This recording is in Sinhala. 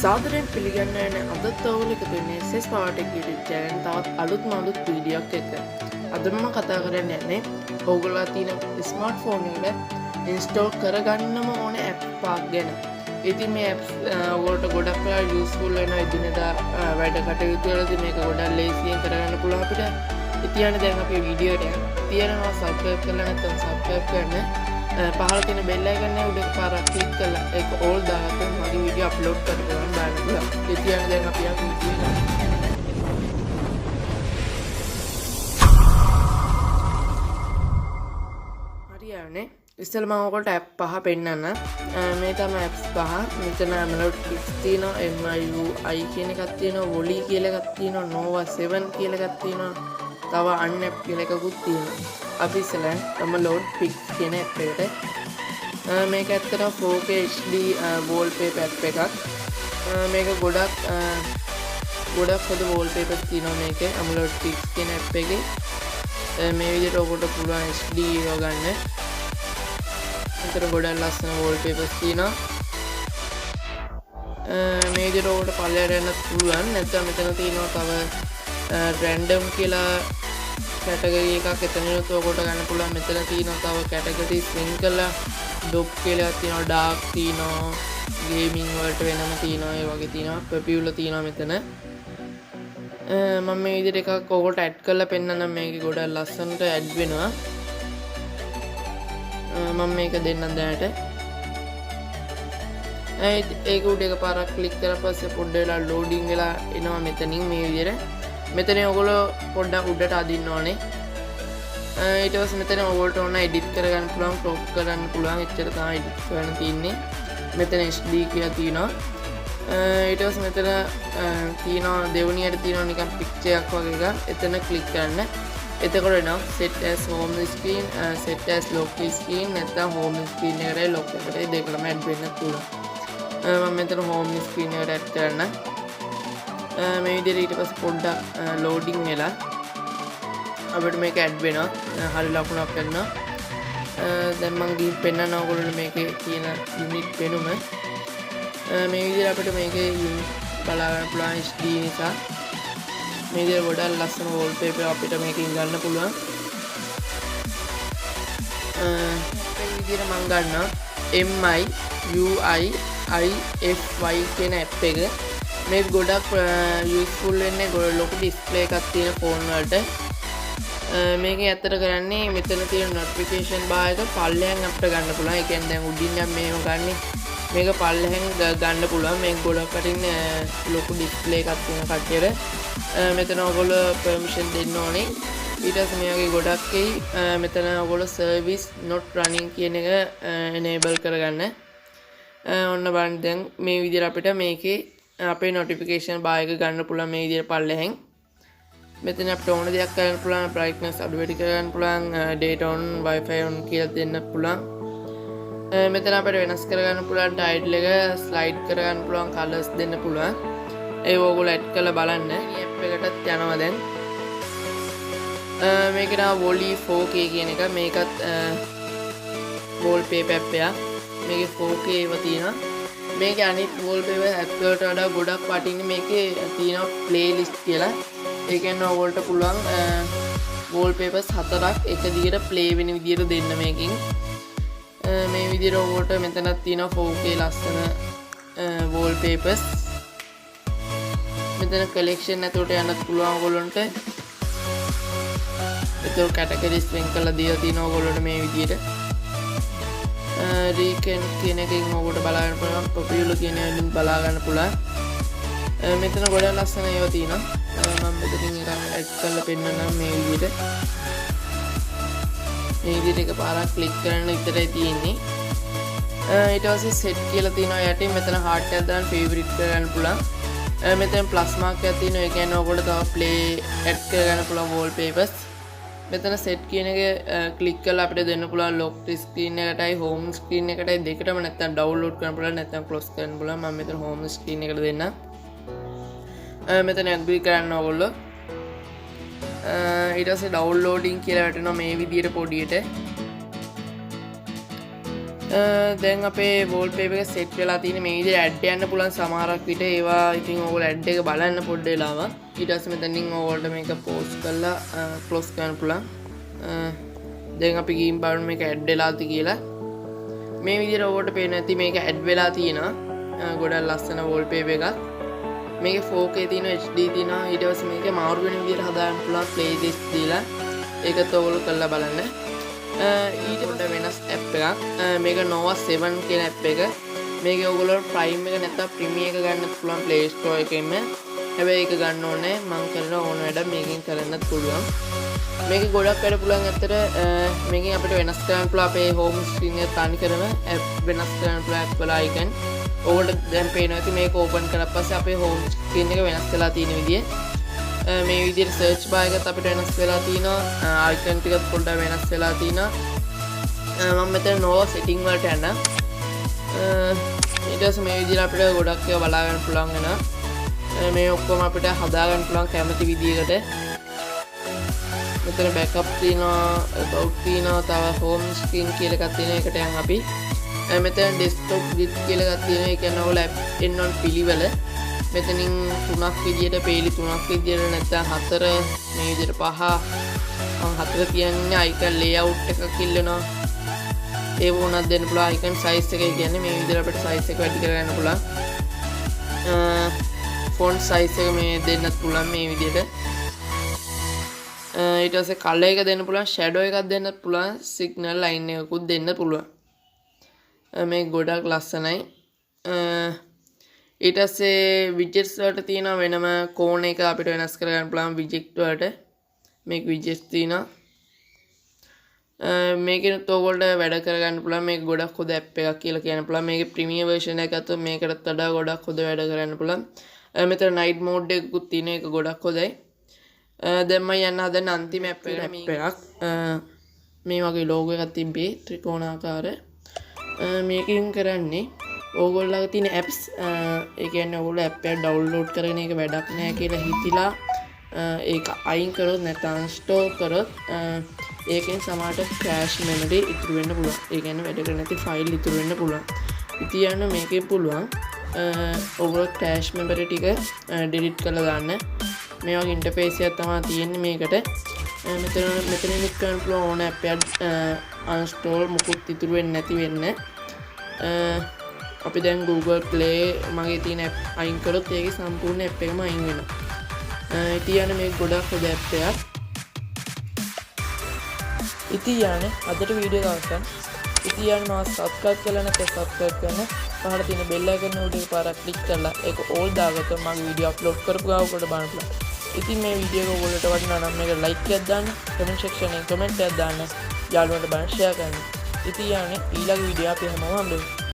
සාදරයෙන් පිළිගන්නන අදත් ඔයගොල්ලෝ එකතු වෙන්නේ SUBSCIBED YouTube channel තවත් අලුත් වීඩියෝක් එක්ක. අද මම කතා කරන්න යන්නේ ඔයගොල්ලෝ තියෙන ස්මාර්ට්ෆෝන් එකට ඉන්ස්ටෝල් කරගන්නම ඕන ඇප් එකක් ගැන. ඉතින් මේ ඇප්ස් ඔයගොල්ලන්ට ගොඩක් වෙලා යූස්ෆුල් වෙනවා ඉදිනදා වැඩ කටයුතු වලදී මේක ගොඩක් ලේසියෙන් කරගන්න පුළුවන් අපිට. ඉතින් දැන් අපි වීඩියෝ එකට තියෙනවා සබ්ස්ක්‍රයිබ් කරලා නැත්නම් සබ්ස්ක්‍රයිබ් කරන්න. පහළ තියෙන බෙල් අයිකන් එක උඩ පාරක් ක්ලික් කරලා ඒක ඕල් දාගත්තොත් මගේ වීඩියෝ අප්ලෝඩ් කරගන්න බලන්න පුළුවන්. ඒ කියන්නේ දැන් අපි ආ වීඩියෝ එක. හරියන්නේ. ඉස්සෙල්ලා මම ඔයගොල්ලන්ට ඇප් පහ පෙන්නන්න. මේ තමයි ඇප්ස් පහ. මෙතන Melodics තියෙනවා, MIUI කියන එකක් තියෙනවා, Volley කියලා එකක් තියෙනවා, Nova 7 කියලා එකක් තියෙනවා. තව අන් ඇප් කියලා එකකුත් තියෙනවා. අපි ඉස්සෙල්ලා download pic කියන ඇප් එකට මේක ඇත්තටම 4K HD wallpaper ඇප් එකක්. මේක ගොඩක් හොඳ wallpapers තියෙනවා මේකේ download pic කියන ඇප් එකේ. මේ විදිහට ඔයගොල්ලෝ පුළුවන් HD එක ගන්න. මෙතන ගොඩක් ලස්සන wallpapers තියෙනවා. මේ විදිහට ඔයගොල්ලෝ පල්ලයට යන්න පුළුවන්. නැත්නම් මෙතන තියෙනවා තව random කියලා කැටගරි එකක් එතනිනුත් ඔයගොල්ලෝ ගන්න පුළුවන්. මෙතන තියෙනවා තව කැටගරිස් වෙන් කරලා ඩොප් කියලා තියෙනවා, ඩාර්ක් තියෙනවා, ගේමින් වලට වෙනම තියෙනවා, ඒ වගේ තියෙනවා, පොපියුලර් තියෙනවා මෙතන. මම මේ විදිහට එකක් ඔයගොල්ලෝ ඇඩ් කරලා පෙන්නන්නම්. මේකේ ගොඩක් ලස්සනට ඇඩ් වෙනවා. මම මේක දෙන්නම් දැනට. ඒක උඩ එකපාරක් ක්ලික් කරලා පස්සේ පොඩ්ඩ වෙලා ලෝඩින් වෙලා එනවා මෙතනින් මේ විදිහට. මෙතන ඔයගොල්ලෝ පොඩ්ඩක් උඩට අදින්න ඕනේ. ඊට පස්සේ මෙතන ඔයගොල්ලන්ට ඕන එඩිට් කරගන්න පුළුවන්, ක්‍රොප් කරන්න පුළුවන්. එච්චර තමයි එඩිට් කරන්න තියෙන්නේ. මෙතන HD කියලා තියෙනවා. ඊට පස්සේ මෙතන තියෙනවා දෙවණියට තියෙනවා නිකන් පික්චර් එකක් වගේ එකක්. එතන ක්ලික් කරන්න. එතකොට එනවා set as home screen, set as lock screen, නැත්නම් home screen එකට lock එකට දෙකම ඇඩ් වෙන්න පුළුවන්. මම මෙතන home screen එකට ඇඩ් කරන්න. මේ විදිහට ඊට පස්සේ පොඩ්ඩක් ලෝඩින් වෙලා අපිට මේක ඇඩ් වෙනවා. හරි ලකුණක් කරනවා. දැන් මම ගිහින් පෙන්නන්න ඕගොල්ලෝ මේකේ තියෙන යුනික් වෙනුම. මේ විදිහට අපිට මේකේ බලා ගන්න පුළුවන් HD නිසා. මේ විදිහට ගොඩක් ලස්සන wallpaper අපිට මේකෙන් ගන්න පුළුවන්. මේ විදිහට මම ගන්නවා MIUI කියන ඇප් එක. මේ ගොඩක් යූස්ෆුල් වෙන්නේ ලොකු ඩිස්ප්ලේ එකක් තියෙන ෆෝන් වලට. මේකේ ඇත්තට කරන්නේ මෙතන තියෙන notification bar එක පල්ලෙහාන් අපිට ගන්න පුළුවන්. ඒ කියන්නේ දැන් උඩින් නම් මේව ගන්නෙ. මේක පල්ලෙහාන් ගන්න පුළුවන්. මේක ගොඩක් කටින් ලොකු ඩිස්ප්ලේ එකක් තියෙන කට්ටියට. මෙතන ඔයගොල්ලෝ permission දෙන්න ඕනේ. ඊට පස්සේ මේ වගේ ගොඩක් එයි. මෙතන ඔයගොල්ලෝ service not running කියන එක enable කරගන්න. ඔන්න බලන්න දැන් මේ විදිහට අපිට මේකේ අපේ notification bar එක ගන්න පුළුවන් මේ විදිහට පල්ලෙහෙන්. මෙතන අපිට ඕන දෙයක් කරන්න පුළුවන්. brightness අඩු වැඩි කරගන්න පුළුවන්, data on, wifi on කියලා දෙන්න පුළුවන්. මෙතන අපිට වෙනස් කරගන්න පුළුවන්, title එක slide කරගන්න පුළුවන්, colors දෙන්න පුළුවන්. ඒ ඔයගොල්ලෝ ඇඩ් කරලා බලන්න. මේ app එකටත් යනවා දැන්. මේක නා Volley 4K කියන එක. මේකත් wallpaper app එකක්. මේකේ 4K ඒවා තියෙනවා. මේකේ අනිත් wallpaper app වලට වඩා ගොඩක් වටින්නේ මේකේ තියෙනවා playlist කියලා. ඒ කියන්නේ ඔයගොල්ලන්ට පුළුවන් wallpapers 4ක් එක දිගට play වෙන විදියට දෙන්න මේකෙන්. මේ විදියට ඔයගොල්ලන්ට මෙතනක් තියෙනවා 4K ලස්සන wallpapers. මෙතන collection ඇතුළට යන්නත් පුළුවන් ඔයගොල්ලන්ට. ඒතකොට categories වෙන් කරලා දීලා තියෙනවා ඔයගොල්ලන්ට මේ විදියට. recent කියන එකෙන් ඔයගොල්ලන්ට බලා ගන්න පුළුවන්, popular කියන එකෙන් බලා ගන්න පුළුවන්. මෙතන ගොඩක් ලස්සන ඒවා තියෙනවා. මම මෙතනින් එකක් ඇඩ් කරලා පෙන්නන්නම් මේ විදිහට. මේ විදිහට එකපාරක් ක්ලික් කරන්න විතරයි තියෙන්නේ. ඊට පස්සේ set කියලා තියෙනවා යටින්. මෙතන heart එකක් දාන්න favorite කරගන්න පුළුවන්. මෙතන plus mark එකක් තියෙනවා. ඒ කියන්නේ ඔයගොල්ලෝ තව play add කරගන්න පුළුවන් wallpapers. මෙතන set කියන එක ක්ලික් කරලා අපිට දෙන්න පුළුවන් lock screen එකටයි home screen එකටයි දෙකටම. නැත්නම් download කරන්න පුළුවන්, නැත්නම් close කරන්න පුළුවන්. මම මෙතන home screen එකට දෙන්නම්. මෙතන agree කරන්න ඕගොල්ලෝ. ඊට පස්සේ downloading කියලා වැටෙනවා මේ විදියට පොඩියට. දැන් අපේ වෝල්පේපර් එක සෙට් වෙලා තියෙන මේ විදිහට ඇඩ් යන්න පුළුවන් සමහරක් විට ඒවා ඉතින් ඕගොල්ලෝ ඇඩ් එක බලන්න පොඩ්ඩ වෙලාවක් ඊට පස්සේ මෙතනින් ඕගොල්ලෝ මේක පෝස්ට් කරලා ක්ලෝස් කරන්න පුළුවන් දැන් අපි ගිහින් බලමු මේක ඇඩ් වෙලාද කියලා මේ විදිහට ඕගොල්ලෝ පේන ඇති මේක ඇඩ් වෙලා තියෙනවා ගොඩක් ලස්සන වෝල්පේපර් එකක් මේකේ 4K තියෙනවා HD තියෙනවා ඊට පස්සේ මේක මාරු වෙන විදිහට හදාගන්න පුළුවන් ප්ලේලිස්ට් දීලා ඒකත් ඕගොල්ලෝ කරලා බලන්න ඊට පොඩ වෙනස් ඇප් එකක් මේක Nova 7 කියන ඇප් එක මේක ඔයගොල්ලෝ ප්‍රයිම් එක නැත්නම් ප්‍රීමියම් එක ගන්නත් පුළුවන් Play Store එකෙන්ම හැබැයි ඒක ගන්න ඕනේ මම කරන ඕන වැඩ මේකෙන් කරන්නත් පුළුවන් මේක ගොඩක් වැඩ පුළුවන් ඇත්තට මේකෙන් අපිට වෙනස් කරන්න පුළුවන් අපේ හෝම් ස්ක්‍රීන් එක තනි කරන ඇප් වෙනස් කරන්න පුළුවන් ඇප් වල අයිකන් ඕගොල්ලෝ දැන් පේනවා ඇති මේක ඕපන් කරලා පස්සේ අපේ හෝම් ස්ක්‍රීන් එක වෙනස් වෙලා තියෙන විදිය මේ විදිහට සර්ච් බාර් එකත් අපිට වෙනස් වෙලා තිනවා අයිකන් ටිකත් පොඩ්ඩක් වෙනස් වෙලා තිනවා මම මෙතන Nova setting වලට යන්න ඊට පස්සේ මේ විදිහට අපිට ගොඩක් ඒවා බලා ගන්න පුළුවන් වෙනවා මේ ඔක්කොම අපිට හදා ගන්න පුළුවන් කැමති විදිහකට මෙතන බෑකප් තියෙනවා about තියෙනවා තව home screen කියලා එකක් තියෙනවා ඒකට යන් අපි මෙතන desktop grid කියලා එකක් තියෙනවා ඒ කියන්නේ ඔයාලා app එන්න ඕන පිළිවෙල මෙතනින් 3ක් විදියට පේලි 3ක් විදියට නැත්නම් 4 මේ විදියට 5 මම 4 කියන්නේ icon layout එකක් ඉල්ලනවා ඒ වුණත් දෙන්න පුළුවන් icon size එක කියන්නේ මේ විදියට අපිට size එක වැඩි කරගන්න පුළුවන් font size එක මේ දෙන්නත් පුළුවන් මේ විදියට ඊට පස්සේ color එක දෙන්න පුළුවන් shadow එකක් දෙන්නත් පුළුවන් signal line එකකුත් දෙන්න පුළුවන් මේ ගොඩක් ලස්සනයි ඊට පස්සේ widgets වලට තියෙනවා වෙනම කෝණ එක අපිට වෙනස් කරගන්න පුළුවන් widget වලට මේක widgets තියෙනවා මේකෙනුත් ඕගොල්ලෝ වැඩ කරගන්න පුළුවන් මේක ගොඩක් හොඳ ඇප් එකක් කියලා කියන්න පුළුවන් මේකේ ප්‍රීමියම් version එක ගත්තොත් මේකටත් වඩා ගොඩක් හොඳ වැඩ කරන්න පුළුවන් මෙතන night mode එකකුත් තියෙන එක ගොඩක් හොඳයි දැන් මම යන්න හදන අන්තිම ඇප් එකක් මේ වගේ logo එකක් තිබ්බේ ත්‍රිකෝණාකාර මේකෙන් කරන්නේ ඕගොල්ලෝගේ තියෙන apps ඒ කියන්නේ ඕගොල්ලෝ app එක download කරගෙන ඒක වැඩක් නෑ කියලා හිතිලා ඒක අයින් කරොත් නැත්නම් uninstall කරොත් ඒකෙන් සමහරට cache memory ඉතුරු වෙන්න පුළුවන්. ඒ කියන්නේ වැඩ කරන්නේ නැති file ඉතුරු වෙන්න පුළුවන්. ඉතින් යන්න මේකෙන් පුළුවන් ඕගොල්ලෝ cache memory ටික delete කරලා දාන්න. මේ වගේ interface එකක් තමයි තියෙන්නේ මේකට. මෙතන click කරන්න පුළුවන් ඕන app එක uninstall මුකුත් ඉතුරු වෙන්නේ නැති වෙන්න. අපි දැන් Google Play මගේ තියෙන app අයින් කරොත් ඒකේ සම්පූර්ණ app එකම අයින් වෙනවා. ඉතින් මේ ගොඩක් හොඳ app එකක්. ඉතින් අදට වීඩියෝ එක අවසන්. ඉතින් මාව subscribe කරලා නැත්නම් subscribe කරන්න. පහළ තියෙන bell icon එක උඩ පාරක් click කරලා ඒක all දාගත්තොත් මගේ වීඩියෝ upload කරපු ගාව කොට බලන්න පුළුවන්. ඉතින් මේ වීඩියෝ එක ඔයගොල්ලන්ට වටිනා නම් මේක like එකක් දාන්න, comment section එකේ comment එකක් දාන්න, යාළුවන්ට බලන්න share කරන්න. ඉතින් ඊළඟ වීඩියෝ අපි හැමෝම හම්බෙමු.